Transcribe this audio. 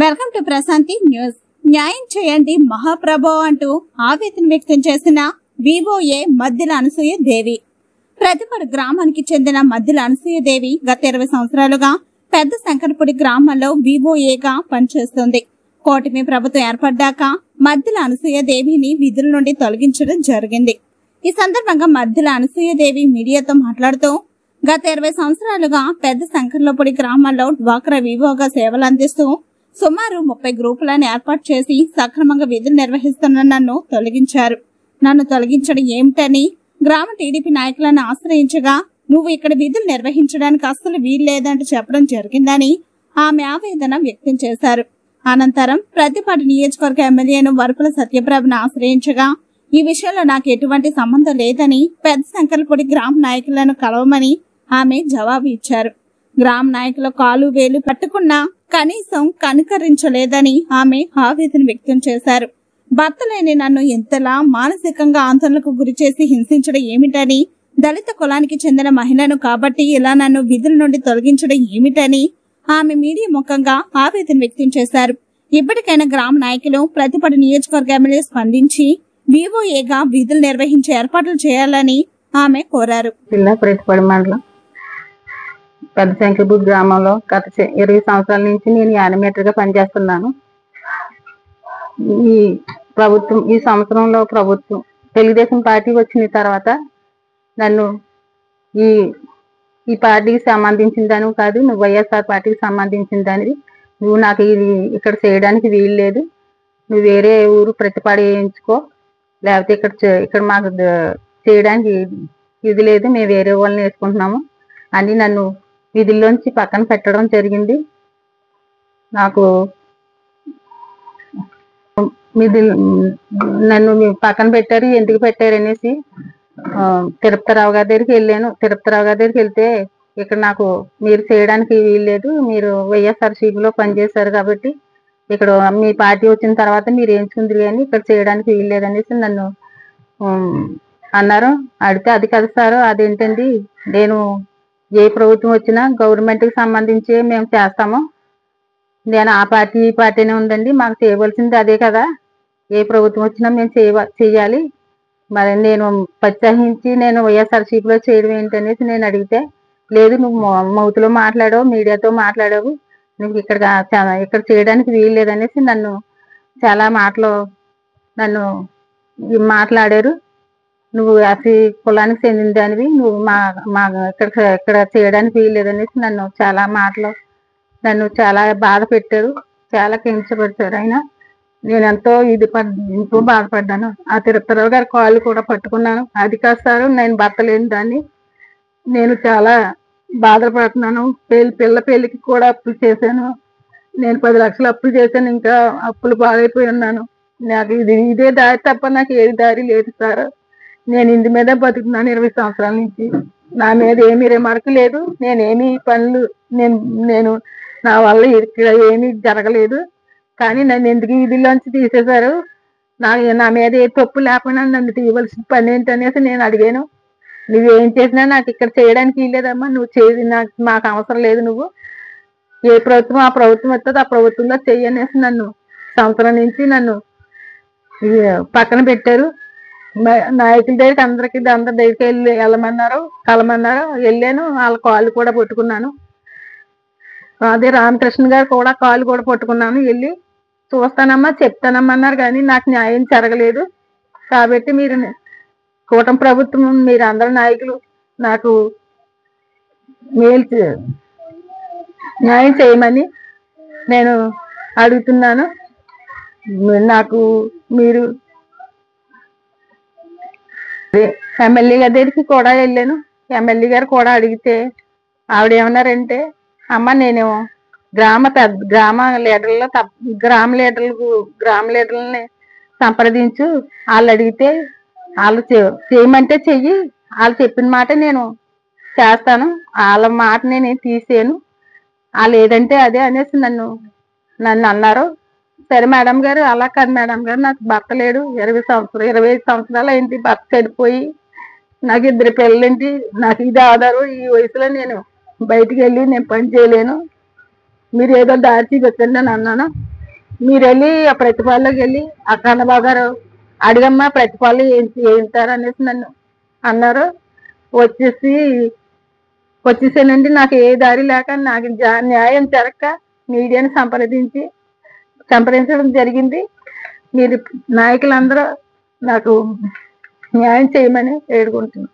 Welcome to Prashanti news. న్యాయం చేయండి మహాప్రభో అంటూ ఆవేదన వ్యక్తం చేసిన వివోఏ మద్దిల అనసూయ దేవి. ప్రతిపడు గ్రామానికి చెందిన మద్దిల అనసూయ దేవి గత 20 సంవత్సరాలుగా పెద్ద శంకరపుడి గ్రామంలో వివోఏగా పనిచేస్తుంది. కూటమి ప్రభుత్వం ఏర్పడ్డాక మద్దిల అనసూయ దేవిని విధుల నుండి తొలగించడం జరిగింది. ఈ సందర్భంగా మద్దిల అనసూయ దేవి మీడియాతో మాట్లాడుతూ గత 20 సంవత్సరాలుగా పెద్ద శంకర్లపూడి గ్రామంలో డ్వాక్రా వివోగా సేవలు అందిస్తూ సుమారు 30 గ్రూపులను ఏర్పాటు చేసి సక్రమంగా విధులు నిర్వహిస్తున్న నన్ను తొలగించారు. నన్ను తొలగించడం ఏమిటని గ్రామ టీడీపీ నాయకులను ఆశ్రయించగా నువ్వు ఇక్కడ విధులు నిర్వహించడానికి అస్సలు వీల్లేదంటూ చెప్పడం జరిగిందని ఆమె ఆవేదన వ్యక్తం చేశారు. అనంతరం ప్రతిపాడు నియోజకవర్గ ఎమ్మెల్యేను వరపుల సత్యప్రభను ఆశ్రయించగా ఈ విషయంలో నాకు ఎటువంటి సంబంధం లేదని పెద్ద శంకరపూడి గ్రామ నాయకులను కలవమని ఆమె జవాబు ఇచ్చారు. గ్రామ నాయకుల కాలు వేలు పట్టుకున్నా కనీసం కనుకరించలేదని ఆమె ఆవేదన వ్యక్తం చేశారు. భర్త లేని నన్ను ఎంతలా మానసికంగా ఆందోళనకు గురి చేసి హింసించడం ఏమిటని, దళిత కులానికి చెందిన మహిళను కాబట్టి ఇలా నన్ను విధుల నుండి తొలగించడం ఏమిటని ఆమె మీడియా ముఖంగా ఆవేదన వ్యక్తం చేశారు. ఇప్పటికైనా గ్రామ నాయకులు ప్రతిపడు నియోజకవర్గ ఎమ్మెల్యే స్పందించి వివోఏగా విధులు నిర్వహించే ఏర్పాట్లు చేయాలని ఆమె కోరారు. జిల్లా ప్రతిపడు మండలం పెద్ద శంకరపూడి గ్రామంలో గత 20 సంవత్సరాల నుంచి నేను యానిమేటర్ గా పనిచేస్తున్నాను. ఈ సంవత్సరంలో ప్రభుత్వం తెలుగుదేశం పార్టీ వచ్చిన తర్వాత నన్ను ఈ పార్టీకి సంబంధించిన దానివి కాదు, నువ్వు వైఎస్ఆర్ పార్టీకి సంబంధించిన దానివి, నువ్వు నాకు ఇది ఇక్కడ చేయడానికి వీలు లేదు, నువ్వు వేరే ఊరు ప్రతిపాడు వేయించుకో, లేకపోతే ఇక్కడ మాకు చేయడానికి ఇది లేదు, మేము వేరే వాళ్ళని వేసుకుంటున్నాము అని నన్ను విధుల్లోంచి పక్కన పెట్టడం జరిగింది. నాకు నన్ను పక్కన పెట్టారు. ఎందుకు పెట్టారు అనేసి తిరుపతిరావు గారి దగ్గరికి వెళ్ళాను. తిరుపతిరావు గారి దగ్గరికి వెళ్తే ఇక్కడ నాకు మీరు చేయడానికి వీల్లేదు, మీరు వైఎస్ఆర్సీపీలో పనిచేశారు కాబట్టి ఇక్కడ మీ పార్టీ వచ్చిన తర్వాత మీరు ఎంచుకుందరు కానీ ఇక్కడ చేయడానికి వీల్లేదు అనేసి నన్ను అన్నారు. అడిగితే అది కదా సార్, అదేంటండి, నేను ఏ ప్రభుత్వం వచ్చినా గవర్నమెంట్కి సంబంధించి మేము చేస్తాము, నేను ఆ పార్టీ ఈ పార్టీనే ఉందండి, మాకు చేయవలసింది అదే కదా, ఏ ప్రభుత్వం వచ్చినా మేము చేయాలి, మరి నేను ప్రోత్సహించి నేను వైఎస్ఆర్సీపీలో చేయడం ఏంటనేసి నేను అడిగితే, లేదు నువ్వు మౌతులో మాట్లాడావు, మీడియాతో మాట్లాడావు, నువ్వు ఇక్కడ చేయడానికి వీలు లేదనేసి నన్ను చాలా మాటలు నన్ను మాట్లాడారు. నువ్వు అసలు కులానికి చెందిన దానివి, నువ్వు మా ఇక్కడ చేయడానికి వీలు లేదనేసి నన్ను చాలా మాటలు నన్ను చాలా బాధ పెట్టారు, చాలా కించపరిచారు. అయినా నేను ఎంతో బాధపడ్డాను. ఆ తిరుపతిరావు గారి కాళ్ళు కూడా పట్టుకున్నాను. అది కాదు సార్, నేను భర్త లేని దాన్ని, నేను చాలా బాధపడుతున్నాను, పిల్ల పెళ్లికి కూడా అప్పులు చేశాను, నేను 10 లక్షలు అప్పులు చేశాను, ఇంకా అప్పులు బాగైపోయి ఉన్నాను, నాకు ఇదే దారి తప్ప నాకు ఏది దారి లేదు సార్, నేను ఇంటి మీద బతుకుతున్నాను 20 సంవత్సరాల నుంచి, నా మీద ఏమీ రిమార్క్ లేదు, నేనేమి పనులు నేను నా వల్ల ఇక్కడ ఏమీ జరగలేదు, కానీ నన్ను ఎందుకు విధుల్లోంచి తీసేశారు, నా మీద ఏ తప్పు లేకుండా నన్ను తీయవలసిన పని ఏంటనేసి నేను అడిగాను. నువ్వేం చేసినా నాకు ఇక్కడ చేయడానికి వీల్లేదమ్మా, నువ్వు చేసి మాకు అవసరం లేదు, నువ్వు ఏ ప్రభుత్వం ఆ ప్రభుత్వం వస్తుంది ఆ ప్రభుత్వంలో చెయ్యనేసి నన్ను సంవత్సరం నుంచి నన్ను పక్కన పెట్టారు. నాయకుల దగ్గరికి అందరి దగ్గరికి కలమన్నారు, వెళ్ళాను, వాళ్ళ కాళ్ళు కూడా పట్టుకున్నాను. అదే రామకృష్ణ గారు కూడా కాళ్ళు కూడా పట్టుకున్నాను, వెళ్ళి చూస్తానమ్మా చెప్తానమ్మా అన్నారు, కానీ నాకు న్యాయం జరగలేదు. కాబట్టి మీరు కూటమి ప్రభుత్వం, మీరు అందరు నాయకులు నాకు న్యాయం చేయమని నేను అడుగుతున్నాను. నాకు మీరు ఎమ్మెల్యే గారి దగ్గరికి కూడా వెళ్ళాను. ఎమ్మెల్యే గారు కూడా అడిగితే ఆవిడ ఏమన్నారంటే, అమ్మ నేను గ్రామ లీడర్లని సంప్రదించు, వాళ్ళు అడిగితే వాళ్ళు చేయమంటే చెయ్యి, వాళ్ళు చెప్పిన మాట నేను చేస్తాను, వాళ్ళ మాట నేను తీసేను, వాళ్ళు ఏదంటే అదే అనేసి నన్ను అన్నారు. సరే మేడం గారు, అలా కాదు మేడం గారు, నాకు భర్త లేడు, 25 సంవత్సరాలు అయింది భర్త చనిపోయి, నాకు 2 పిల్లలేంటి, నాకు ఇది ఆధారం, ఈ వయసులో నేను బయటికి వెళ్ళి నేను పని చేయలేను, మీరు ఏదో దారి చూపించండి అని అన్నాను. మీరు వెళ్ళి ఆ ప్రతిపాలలోకి వెళ్ళి ఆ కన్నబాబు గారు అడిగమ్మా ప్రతిపాలు ఏంటారు అనేసి నన్ను అన్నారు. వచ్చేసానండి. నాకు ఏ దారి లేక నాకు న్యాయం జరగక మీడియాని సంప్రదించడం జరిగింది. మీరు నాయకులందరూ నాకు న్యాయం చేయమని వేడుకుంటున్నాను.